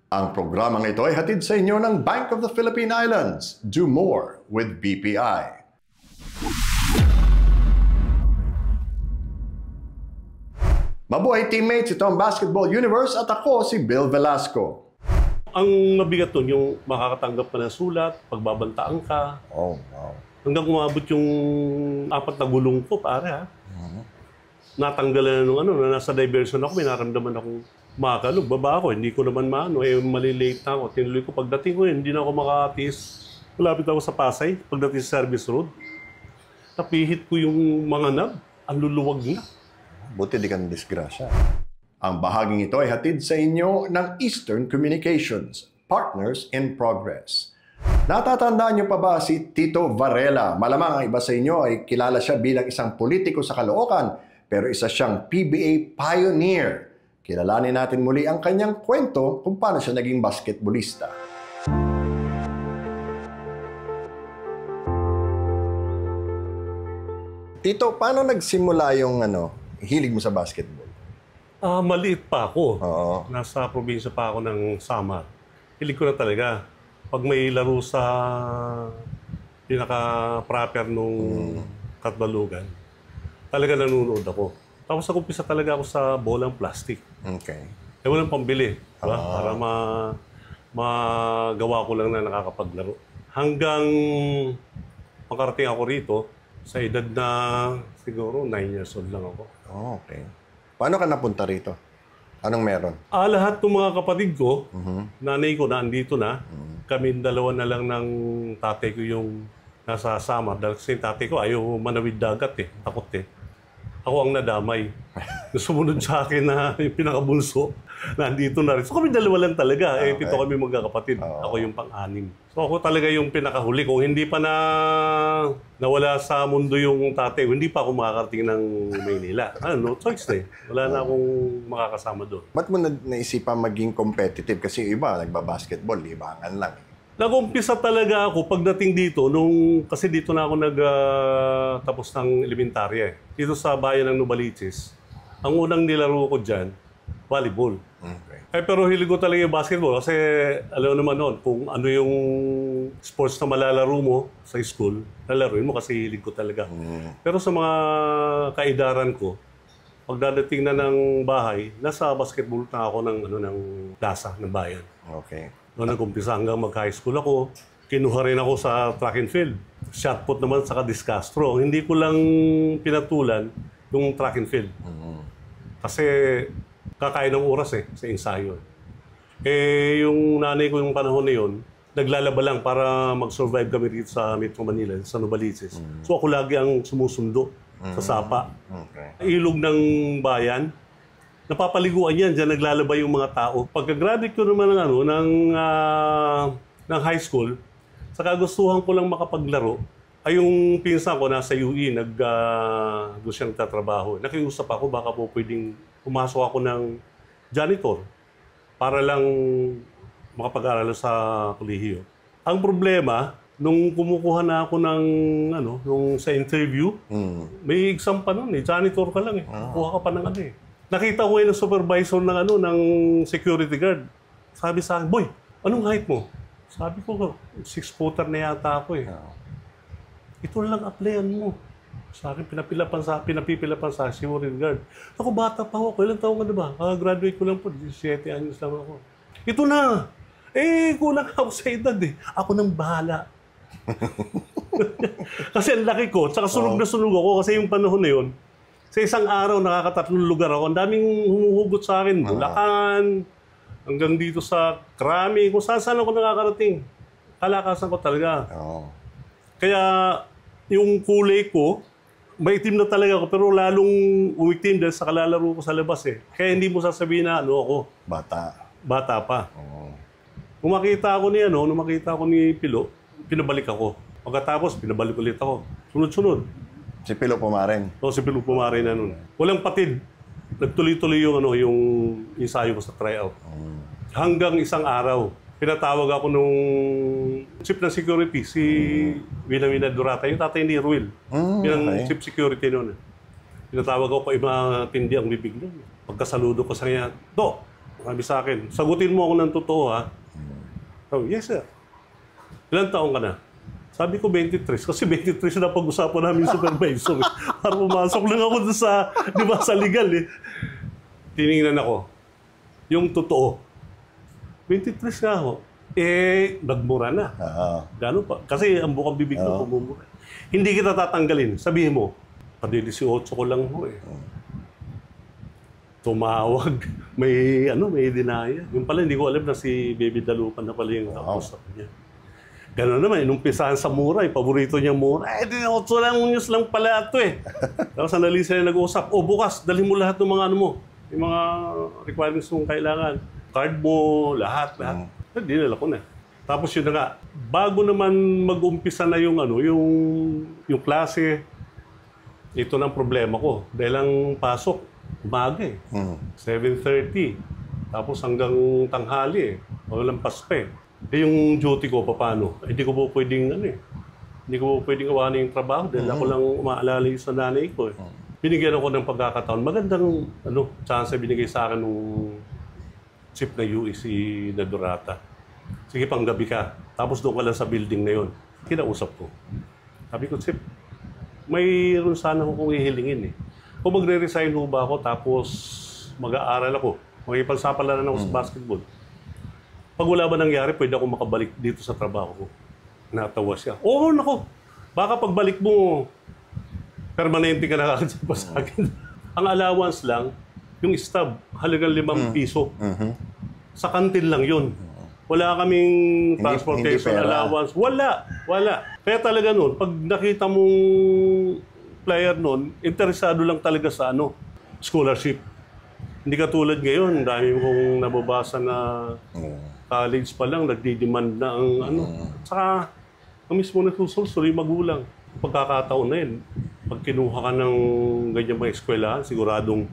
Ang programang ito ay hatid sa inyo ng Bank of the Philippine Islands. Do more with BPI. Mabuhay teammates, ito ang Basketball Universe at ako si Bill Velasco. Ang mabigat doon, yung makakatanggap ka ng sulat, pagbabantaan ka. Oh, wow. Hanggang umabot yung 4 na gulong ko, pare ha. Natanggalan nung na nasa diversion ako, may naramdaman akong makakalog. Baba ako, hindi ko naman malilate na ako. Tinuloy ko, pagdating ko hindi na ako makaatis. Malapit ako sa Pasay, pagdating sa service road. Napihit ko yung mga nab, ang luluwag na. Buti di ka ng disgrasya. Ang bahaging ito ay hatid sa inyo ng Eastern Communications, Partners in Progress. Natatandaan niyo pa ba si Tito Varela? Malamang ang iba sa inyo ay kilala siya bilang isang politiko sa Caloocan, pero isa siyang PBA pioneer. Kilalanin natin muli ang kanyang kwento kung paano siya naging basketballista. Tito, paano nagsimula yung hilig mo sa basketball? Maliit pa ako. Oo. Nasa probinsya pa ako ng Samar. Hilig ko na talaga. Pag may laro sa pinaka-proper nung Katbalugan, talaga nanonood ako. Tapos nakumpisa talaga ako sa bolang plastic. Okay. Walang pambili. Diba? Para magawa ko lang na nakakapaglaro. Hanggang makarating ako rito, sa edad na siguro 9 years old lang ako. Oh, okay. Paano ka napunta rito? Anong meron? Lahat ng mga kapatid ko, nanay ko na andito na. Kami dalawa na lang ng tatay ko yung nasa Samar. Dahil kasi tatay ko ayaw manawid dagat eh. Takot eh. Ako ang nadamay. Sumunod sa akin na yung pinakabulso, nandito na rin. So kami dalawa lang talaga. Okay. Pito kami magkakapatid. Ako yung pang-anim. So ako talaga yung pinakahuli. Kung hindi pa nawala sa mundo yung tatay, hindi pa ako makakarating ng Maynila. No choice na eh. Wala na akong makakasama doon. Ba't mo naisipan maging competitive? Kasi iba, nagbabasketball, libangan lang. Nag-umpisa talaga ako pagdating dito, kasi dito na ako tapos ng elementarya eh. Dito sa bayan ng Novaliches. Ang unang nilaro ko dyan, volleyball. Okay. Pero hilig ko talaga yung basketball kasi alam naman noon kung ano yung sports na malalaro mo sa school, lalaroin mo kasi hilig ko talaga. Pero sa mga kaidaran ko, pagdadating na ng bahay, nasa basketball na ako ng plaza ng bayan. Okay. Noong nag-umpisa hanggang mag-high school ako, kinuha rin ako sa track and field. Shot put naman sa discus throw. Hindi ko lang pinatulan yung track and field. Kasi kakain ng oras sa ensayo. Yung nanay ko yung panahon na yun, naglalaba lang para mag-survive kami dito sa Metro Manila, sa Novaliches. So ako lagi ang sumusundo sa sapa. Okay. Ilog ng bayan. Napapaliguan yan, dyan naglalaba yung mga tao. Pagka-graduate ko naman ng high school, sa kagustuhan ko lang makapaglaro, ay yung pinsan ko nasa UE, doon siya nagtatrabaho. Nakiusap ako, baka po pwedeng pumasok ako ng janitor para lang makapag-aral sa kolehiyo. Ang problema, nung kumukuha na ako nung sa interview, may exam pa nun janitor ka lang kuha ka pa ng Nakita ko yung supervisor ng security guard. Sabi sa akin, "Boy, anong height mo?" Sabi ko, 6-footer na yata ako eh. Ito lang applyan mo. Sa akin, pinapipilapan sa security guard. Ako, bata pa ako. Ilang taon ka na ba? Graduate ko lang po. 17 anyos lang ako. Ito na! Kulang ako sa edad eh. Ako nang bahala. Kasi ang laki ko. Tsaka sunog na sunog ako. Kasi yung panahon na yun, sa isang araw, nakakatatlong lugar ako. Ang daming humuhugot sa akin. Bulacan, hanggang dito sa Krami. Kung saan ako nakakarating. Kalakasan ko talaga. Kaya yung kulay ko, maitim na talaga ako. Pero lalong umitim dahil sa kalalaro ko sa labas eh. Kaya hindi mo sasabihin na ako. Bata pa. Kung makita ako ni Pilo, pinabalik ako. Pagkatapos, pinabalik ulit ako. Sunod-sunod. Si Pilo Pumarin? Si Pilo Pumarin na nun. Walang patid. Nagtuloy-tuloy yung ensayo ko sa tryout. Hanggang isang araw, pinatawag ako nung chief ng security, si Winamina Durata, yung tatay ni Ruel. Chief security noon. Pinatawag ako, matindi ang bibig nun. Pagkasaludo ko sa kanya, "Do, Sabi sa akin, sagutin mo ako ng totoo, ha? Sabi, yes, sir. Ilang taong ka na? Sabi ko 23, kasi 23 na pag-usapan namin yung supervisor. Para pumasok lang ako doon sa, di ba, sa legal eh. Tinignan ako. Yung totoo. 23 nga ako. Eh, nagmura na. Gano'n pa? Kasi ang bukang bibig ko pumumura. Hindi kita tatanggalin. Sabihin mo, padi 18 ko lang ho eh. Tumawag. May dinaya. Yung pala, hindi ko alam na si Baby Dalupan na pala yung kausap niya. Gano'n naman, inumpisahan sa mura, paborito niya mura. Eh, 8 lang news lang pala ito eh. Tapos sandali sila nag-uusap, bukas, dalhin mo lahat ng mga yung mga requirements mong kailangan. Card mo, lahat. Hindi nila ko na. Tapos yun na nga, bago naman mag-umpisa na yung klase, ito na ang problema ko. Dahil ang pasok, umaga eh. 7:30. Tapos hanggang tanghali eh. Walang paspe. Eh yung duty ko, paano? Hindi ko po pwedeng, hindi ko po pwedeng gawa yung trabaho dahil ako lang umaalala sa nanay ko eh. Binigyan ako ng pagkakataon. Magandang, chance binigay sa akin ng chief na UE, si Nadurata. Sige, panggabi ka. Tapos doon ka lang sa building na yun. Kinausap ko. Sabi ko, Chief, mayroon sana akong ihilingin eh. Kung magre-resign ho ba ako, tapos mag-aaral ako, magipagsapalan ako sa basketball. Pag wala ba nangyari, pwede ako makabalik dito sa trabaho ko. Natawa siya. Oo, nako. Baka pagbalik mo, permanente ka na kagad sa akin. Ang allowance lang, yung stub, halagang 5 piso. Sa kantin lang yun. Wala kaming transportation allowance. Wala. Kaya talaga nun, pag nakita mong player nun, interesado lang talaga sa scholarship. Hindi katulad ngayon, dami kong nababasa na college pa lang, nagdi-demand na ang Saka, ang mismo nagsusulsol yung magulang. Pagkakataon na yun, pag kinuha ka ng ganyan mga eskwelahan, siguradong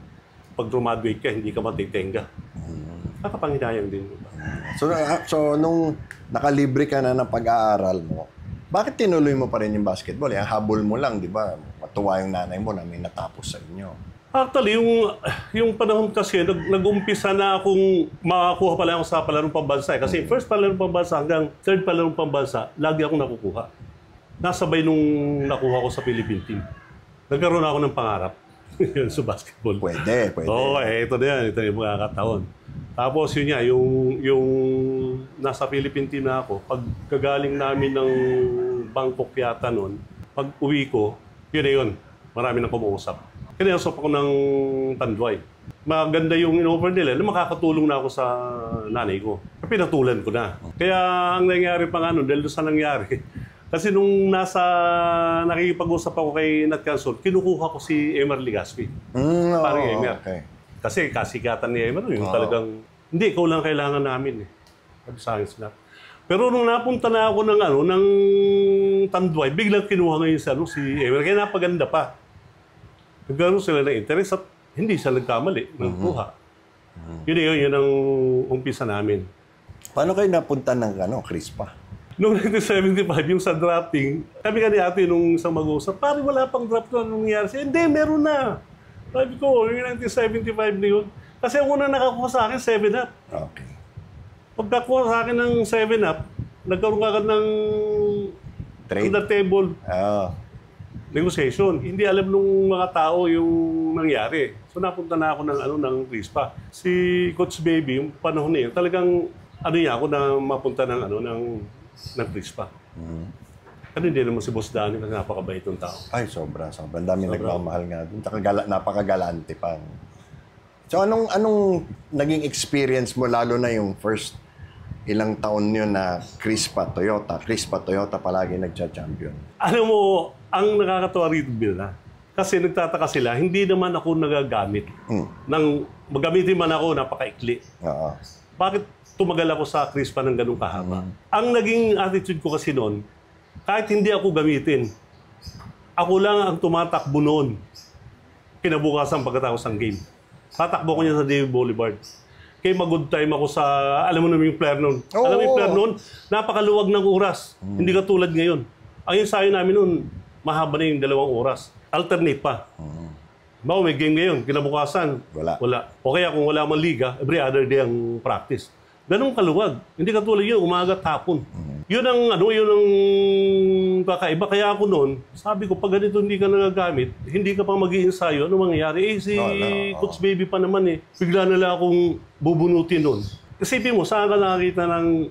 pag graduate ka, hindi ka matitenga. Nakapanghinayang din. So, nung nakalibre ka na ng pag-aaral mo, bakit tinuloy mo pa rin yung basketball? Ang habol mo lang, di ba? Matuwa yung nanay mo na may natapos sa inyo. Actually, yung panahon kasi, nag-umpisa na akong makakuha pala ako sa palarong pambansa. Kasi first palarong pambansa hanggang third palarong pambansa, lagi akong nakukuha. Nasabay nung nakuha ko sa Philippine team. Nagkaroon ako ng pangarap sa basketball. Pwede. Oo, ito na yan. Ito yung mga kataon. Tapos yun nga, yung nasa Philippine team na ako, pag kagaling namin ng Bangkok yata noon, pag uwi ko, yun na yun. Marami nang kumuusap. Kinausap ako ng Tanduay. Maganda yung in-offer nila na makakatulong na ako sa nanay ko. Pinatulan ko na. Kaya ang nangyari pa nga nun, dahil sa nangyari, kasi nung nakikipag-usap ako kay Nat Cansol, kinukuha ko si Emer Legaspi. Parang Emer. Okay. Kasi kasikatan ni Emer, yung talagang, hindi, ikaw lang kailangan namin eh. Sabi sa akin sila. Pero nung napunta na ako ng Tanduay, biglang kinuha ngayon si Emer. Kaya napaganda pa. Nagkaroon sila ng interest at hindi siya nagkamali ng kuha. Yun ang umpisa namin. Paano kayo napunta ng Crispa? Noong 1975, yung sa drafting, kami ka ni ate nung isang mag-uusap, parang wala pang draft na nangyari siya. Hindi, meron na. Sabi ko, yung 1975 na yun. Kasi ang unang nakakuha sa akin, 7-up. Okay. Pagkakuha sa akin ng 7-up, nagkaroon ka ng trade? On the table. Negotiation. Hindi alam nung mga tao yung nangyari. So napunta na ako ng Crispa. Si Coach Baby, yung panahon na yun, talagang ako na mapunta ng Crispa. Ano hindi naman si Boss Danny kasi napakabait ng tao. Ay, sobra. Ang dami nagmamahal nga doon. Tsaka napakagalante pa. So anong naging experience mo lalo na yung first ilang taon yun na Crispa Toyota palagi nagcha-champion? Alam mo, ang nakakatawa rito, Bill, kasi nagtataka sila, hindi naman ako nagagamit. Magamitin man ako, napakaikli. Bakit tumagal ako sa Crispa ng ganung kahaba? Ang naging attitude ko kasi noon, kahit hindi ako gamitin, ako lang ang tumatakbo noon. Kinabukasan pagkatapos ng game. Tatakbo ko niya sa David Boulevard. Kaya mag-good time ako sa, alam mo naman yung player noon. Alam mo yung player noon, napakaluwag ng oras. Hindi katulad ngayon. Ang ensayo namin noon, mahaba na yung 2 oras. Alternate pa. Bawa may game ngayon, kinabukasan. Wala. O kaya kung wala man liga, every other day ang practice. Ganun kaluwag. Hindi katulad yun, umaga, hapon. Yun ang kakaiba. Kaya ako noon, sabi ko, pag ganito hindi ka nagagamit, hindi ka pa mag-i-ensayo, ano mangyayari? Si Coach Baby pa naman bigla na lang akong bubunutin noon. Isipin mo, saan ka nakakita ng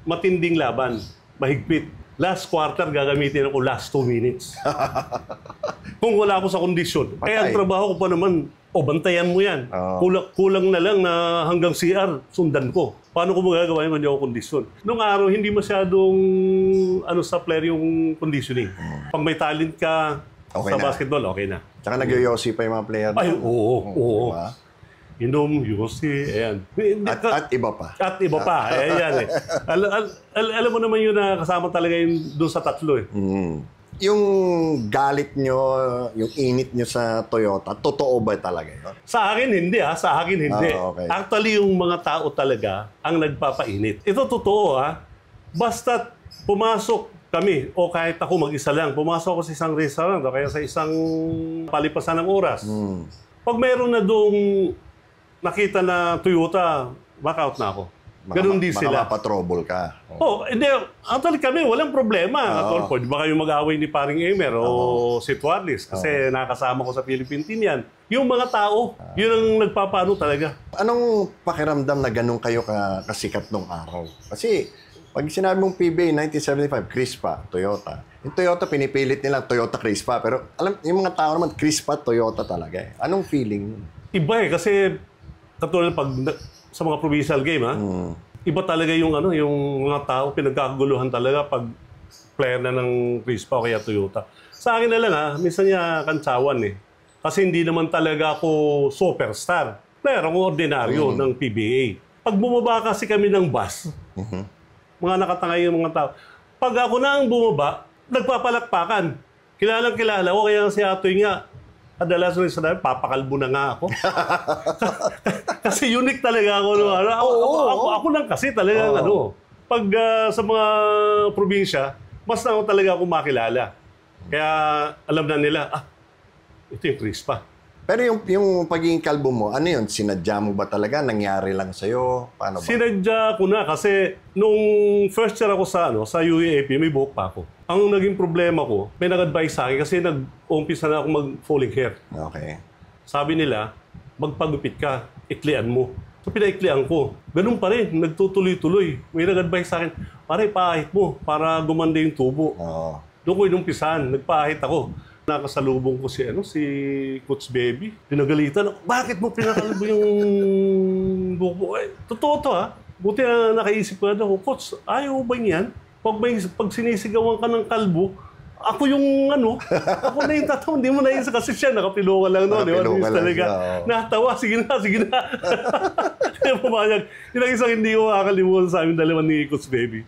matinding laban, mahigpit. Last quarter, gagamitin ako last 2 minutes. Kung wala ako sa kondisyon. Kaya ang trabaho ko pa naman, bantayan mo yan. Kulang na lang na hanggang CR, sundan ko. Paano ko magagawa yun kung hindi ako kondisyon? Noong araw, hindi masyadong sa player yung conditioning. Pag may talent ka sa basketball, okay na. Tsaka nag-yosi pa yung mga player. Ay, oo. Diba? Inom, yosi, ayan. At iba pa. At iba pa, ayan alam mo naman yun na kasama talaga yun doon sa tatlo Yung galit nyo, yung init nyo sa Toyota, totoo ba talaga yun? Sa akin hindi Sa akin hindi. Okay. Actually, yung mga tao talaga ang nagpapainit. Ito totoo Basta pumasok kami, o kahit ako mag-isa lang, pumasok ako sa isang restaurant o kaya sa isang palipasan ng oras. Pag mayroon na doong nakita na Toyota, back out na ako. Ganun din sila. Mapatrouble ka. Hindi. Actually kami, walang problema. Pwede ba kayo mag-away ni Paring Emer o si Tuarlis? Kasi nakasama ko sa Philippine team yan. Yung mga tao, yun ang nagpapaano talaga. Anong pakiramdam na ganun kayo kasikat nung araw? Kasi pag sinabi mong PBA 1975, Crispa, Toyota. Yung Toyota, pinipilit nila Toyota Crispa. Pero alam, yung mga tao naman, Crispa, Toyota talaga. Anong feeling? Iba kasi katulad pag sa mga provincial game, iba talaga yung yung mga tao pinagkakaguluhan talaga pag player na ng Crispa o kaya Toyota. Sa akin na lang minsan niya kantsawan Kasi hindi naman talaga ako superstar. Player ako ordinaryo ng PBA. Pag bumaba kasi kami ng bus, mga nakatangay yung mga tao. Pag ako na ang bumaba, nagpapalakpakan. Kilala ko, kaya si Atoy nga, kadalas rin sa papakalbo na nga ako. Kasi unique talaga ako. Ako lang kasi talaga Pag sa mga probinsya, mas na ako talaga ako makilala. Kaya alam na nila, ito yung Crispa. Pero yung pagiging kalbo mo, ano yun? Sinadya mo ba talaga? Nangyari lang sa'yo? Paano ba? Sinadya ko na kasi nung first year ako sa UAAP, may buhok pa ako. Ang naging problema ko, may nag-advise sa akin kasi nag-umpisa na ako mag-falling hair. Okay. Sabi nila, magpagupit ka, iklian mo. So pinaiklian ko. Ganun pa rin, nagtutuloy-tuloy. May nag-advise sa akin, pare, paahit mo para gumanda yung tubo. Doon ko inumpisan, nagpaahit ako. Nakasalubong ko si Coach Baby. Pinagalitan, bakit mo pinakalbo yung buhok mo? Totoo to Buti na nakaisip ko Coach, ayaw ba yan? Pag sinisigawan ka ng kalbo, ako yung ako na yung tatawa, hindi mo na yun kasi siya, nakapilo ka lang noon. Talaga, natawa, sige na. Kaya pumayag. Yun ang isang hindi ko makakalimutan sa amin dalawa ni Coach Baby.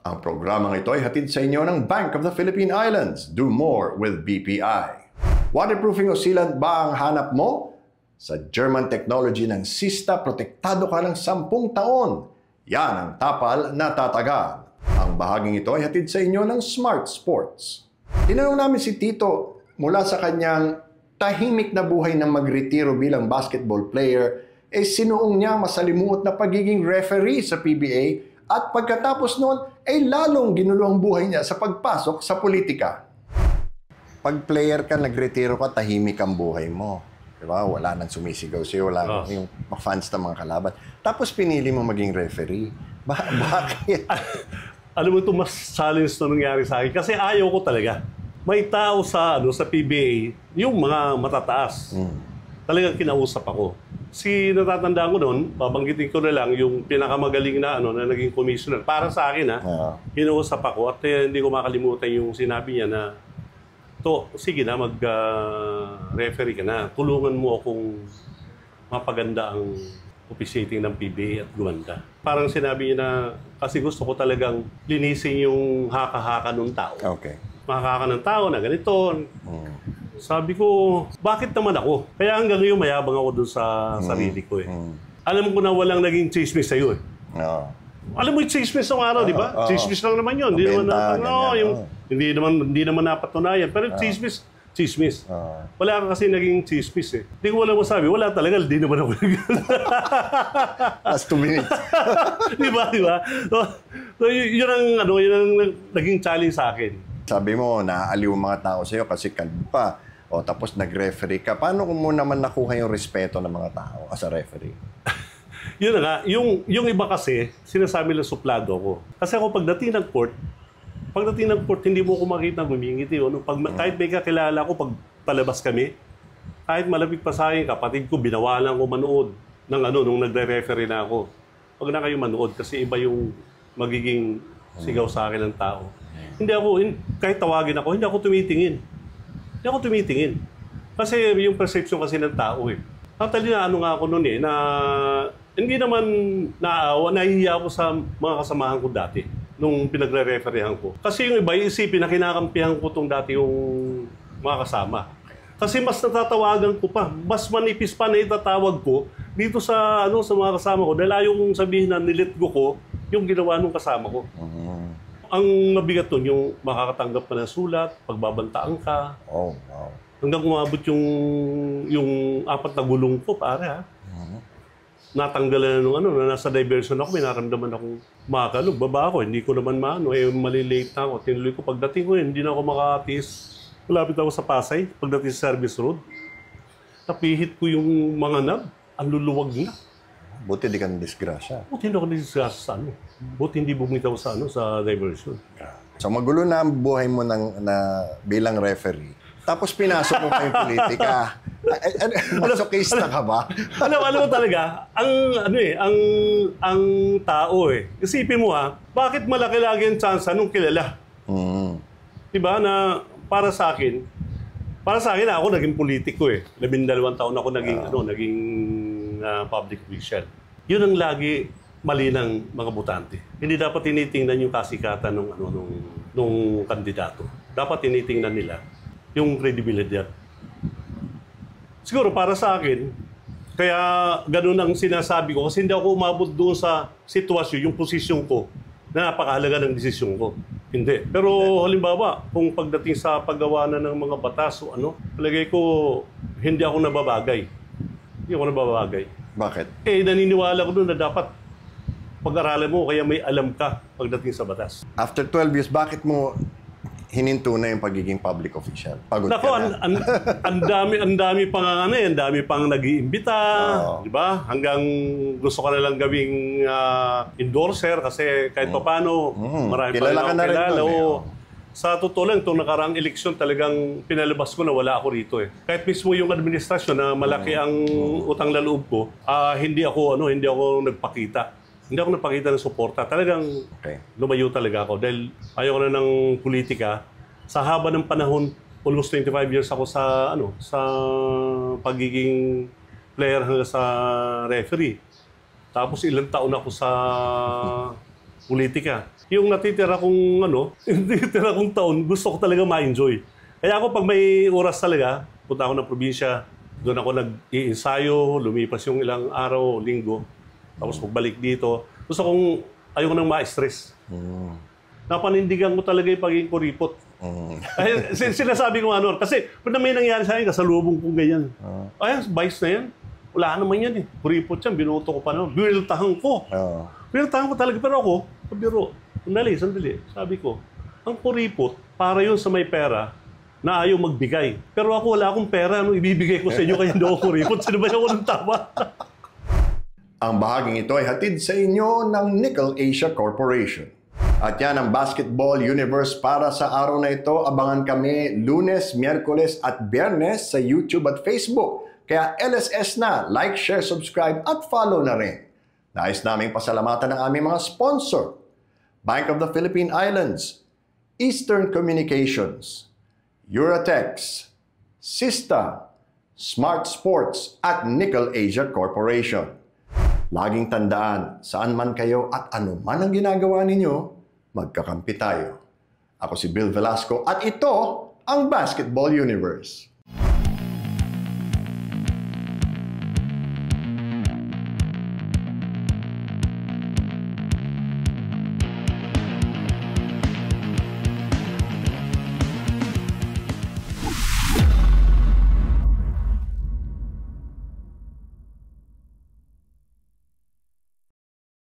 Ang programang ito ay hatid sa inyo ng Bank of the Philippine Islands. Do more with BPI. Waterproofing o sealant ba ang hanap mo? Sa German technology ng Sista, protektado ka ng 10 taon. Yan ang tapal na tatagal. Ang bahaging ito ay hatid sa inyo ng Smart Sports. Tinanong namin si Tito mula sa kanyang tahimik na buhay na magretiro bilang basketball player, sinuong niya masalimuot na pagiging referee sa PBA. At pagkatapos noon, lalong ginulo ang buhay niya sa pagpasok sa politika. Pag player ka, nagretiro ka, tahimik ang buhay mo. Diba? Wala nang sumisigaw sa'yo, wala yung fans ng mga kalaban. Tapos pinili mo maging referee. Bakit? Alam mo ito, mas challenge na nangyari sa akin. Kasi ayaw ko talaga. May tao sa PBA, yung mga matataas. Talagang kinausap ako. Natatandaan ko noon, babanggitin ko na lang yung pinakamagaling na na naging commissioner. Para sa akin kinausap ako at hindi ko makalimutan yung sinabi niya na sige na, mag-referee ka na. Tulungan mo akong mapaganda ang officiating ng PBA at gumanda. Parang sinabi niya na, kasi gusto ko talagang linisin yung haka-haka ng tao. Okay. Haka-haka ng tao na ganito. Sabi ko, bakit naman ako? Kaya hanggang ngayon mayabang ako doon sa sarili ko Alam ko na walang naging chismis sa'yo Alam mo yung chismis ng araw, di ba? Chismis lang naman yun. Hindi naman napatunayan. Pero chismis Chismis. Wala ka kasi naging chismis eh. Hindi ko wala masabi. Wala talaga. Hindi naman ako Last 2 minutes. Di ba? So, yun ang naging challenge sa akin. Sabi mo, naaaliw ang mga tao sa'yo kasi kalbo pa. O tapos nag-referee ka. Paano mo naman nakuha yung respeto ng mga tao as a referee? Yun na nga. Yung iba kasi, sinasabi lang suplado ko. Kasi ako pagdating ng court, hindi mo ko makita gumingiti. Kahit may kakilala ko, pag palabas kami, kahit malapit pa sa akin, kapatid ko, binawalan ko manood nung nagre-referee na ako. Huwag na kayo manood kasi iba yung magiging sigaw sa akin ng tao. Kahit tawagin ako, hindi ako tumitingin. Kasi yung perception kasi ng tao eh. Actually, nga ako noon eh, na hindi naman nahihiya ako sa mga kasamahan ko dati nung pinagre-refereehan ko. Kasi yung iba, isipin na kinakampihan ko itong dati yung mga kasama. Kasi mas natatawagan ko pa, mas manipis pa na itatawag ko dito sa mga kasama ko dahil ayaw kong sabihin na nilet ko yung ginawa ng kasama ko. Ang mabigat nun, yung makakatanggap ka ng sulat, pagbabantaan ka. Oh, wow. Hanggang umabot yung 4 na gulong ko, pare ha. Natanggalan na nasa diversion ako, may naramdaman akong makakalog. Baba ako, hindi ko naman malilate na ako. Tinuloy ko, pagdating ko hindi na ako makakatis. Malapit ako sa Pasay, pagdating sa service road. Napihit ko yung mga nab, ang luluwag na. Buti di ka na-disgrasya. Buti hindi ako na-disgrasya sa Buti hindi bumitaw sa diversion. So magulo na ang buhay mo bilang referee. Tapos pinasok mo pa yung politika. Masokista ka ba? Alam mo talaga, ang tao eh. Isipin mo bakit malaki lagi ang chance nung kilala? Diba na para sa akin ako naging politiko eh. 12 taon ako naging public official. Yun ang lagi mali ng mga botante. Hindi dapat tinitingnan yung kasikatan nung kandidato. Dapat tinitingnan nila yung credibility. Siguro para sa akin, kaya ganun ang sinasabi ko kasi hindi ako umabot doon sa sitwasyon, yung posisyon ko na napakahalaga ng desisyon ko. Hindi. Pero halimbawa, kung pagdating sa paggawa na ng mga batas o palagay ko, hindi ako nababagay. Bakit? Naniniwala ko doon na dapat pag-aralan mo kaya may alam ka pagdating sa batas. After 12 years, bakit mo hininto na yung pagiging public official? Pagod ka na. Ang dami pang nag-iimbita, di ba? Hanggang gusto ka na lang gawing endorser kasi kahit paano, marami pa rin ako kilala. Sa totoo lang, itong nakaraang eleksyon talagang pinalabas ko na wala ako rito eh. Kahit mismo yung administrasyon na malaki ang utang na loob ko, hindi ako nagpakita. Hindi ako napakita ng suporta. Talagang lumayo talaga ako dahil ayaw na ng politika. Sa haba ng panahon, almost 25 years ako sa pagiging player hanggang sa referee. Tapos ilang taon ako sa politika. Yung natitira kong taon, gusto ko talaga ma-enjoy. Kaya ako pag may oras talaga, punta ako ng probinsya, doon ako nag-iinsayo, lumipas yung ilang araw o linggo. Tapos pagbalik dito, ayoko nang ma-stress. Napanindigan ko talaga yung pagiging kuripot. Sinasabi ko kasi pag may nangyari sa akin, kasalubong kong ganyan. Vice na yan. Wala naman yan eh. Kuripot yan, binuto ko pa naman. Biniltahan ko. Biniltahan ko talaga. Pero ako, sandali. Sabi ko, ang kuripot, para yun sa may pera, na ayaw magbigay. Pero ako wala akong pera, ibibigay ko sa inyo kaya hindi ako kuripot. Sino ba ako ng tama? Ang bahaging ito ay hatid sa inyo ng Nickel Asia Corporation. At yan ang Basketball Universe para sa araw na ito. Abangan kami Lunes, Miyerkules at Biyernes sa YouTube at Facebook. Kaya LSS na, like, share, subscribe at follow na rin. Nais naming pasalamatan ang aming mga sponsor. Bank of the Philippine Islands, Eastern Communications, Euratex, Sista, Smart Sports at Nickel Asia Corporation. Laging tandaan, saan man kayo at ano man ang ginagawa ninyo, magkakampi tayo. Ako si Bill Velasco at ito ang Basketball Universe.